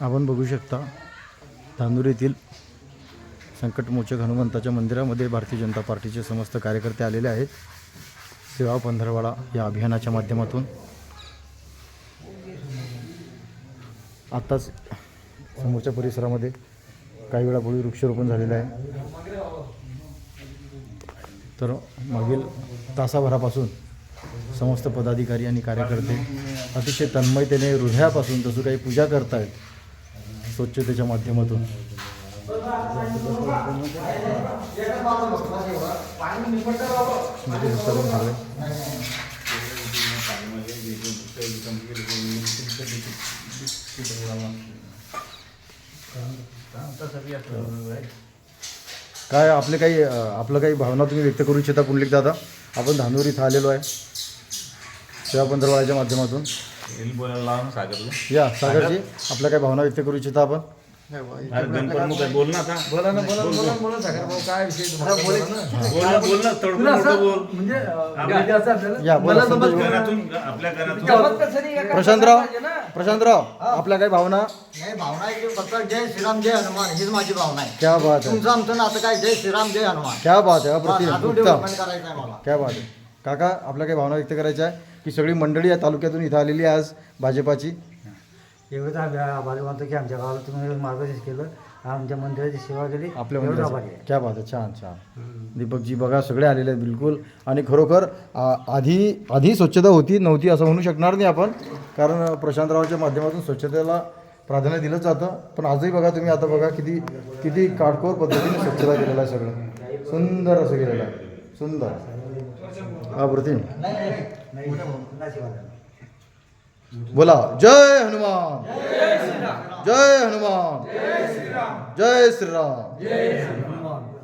आपण बघू शकता धांदूर येथील संकटमोचक हनुमंताच्या मंदिरामध्ये भारतीय जनता पार्टीचे समस्त कार्यकर्ते आलेले आहेत. सेवा पंधरवडा या अभियानाच्या माध्यमातून आत्ताच समोरच्या परिसरामध्ये काही वेळापूर्वी वृक्षारोपण झालेलं आहे. तर मागील तासाभरापासून समस्त पदाधिकारी आणि कार्यकर्ते अतिशय तन्मयतेने हृदयापासून जसं काही पूजा करतायत स्वच्छतेच्या माध्यमातून. काय आपले काही आपलं काही भावना तुम्ही व्यक्त करू इच्छिता पुंडलिक दादा? आपण धांदूर इथं आलेलो आहे सेवा पंधरवड्याच्या माध्यमातून. या सागरजी आपल्या काही भावना व्यक्त करू इच्छिता आपण? बोल ना आता. बोला सागर भाऊ, काय विषय या बोला आपल्या घरातून प्रशांतराव आपल्या काही भावना? नाही, भावना आहे की फक्त जय श्रीराम जय हनुमान हीच माझी भावना आहे. क्या बात आहे, तुमचं आमचं नातं काय, जय श्रीराम जय हनुमान. क्या बात आहे, अप्रतिम, अजून उत्तम, डेव्हलपमेंट करायचं आहे मला. क्या बात आहे. काका आपल्या काही भावना व्यक्त करायच्या आहे की सगळी मंडळी या तालुक्यातून इथं आलेली आहे आज भाजपाची? एवढंच आभारी मानतो की आमच्या गावाला तुम्ही मार्गदर्शन केलं, आमच्या मंदिराची सेवा केली, आपल्या एवढं आभारी मंदिराची आहे. क्या बात आहे, छान छान. दीपकजी बघा सगळे आलेले आहेत बिलकुल. आणि खरोखर आधी स्वच्छता होती नव्हती असं म्हणू शकणार नाही आपण, कारण प्रशांतरावांच्या माध्यमातून स्वच्छतेला प्राधान्य दिलं जातं. पण आजही बघा तुम्ही, आता बघा किती किती काटकोर पद्धतीने स्वच्छता केलेलं आहे. सगळं सुंदर असं केलेलं आहे, सुंदर, अप्रतिम. बोला जय हनुमान, जय हनुमान, जय श्रीराम.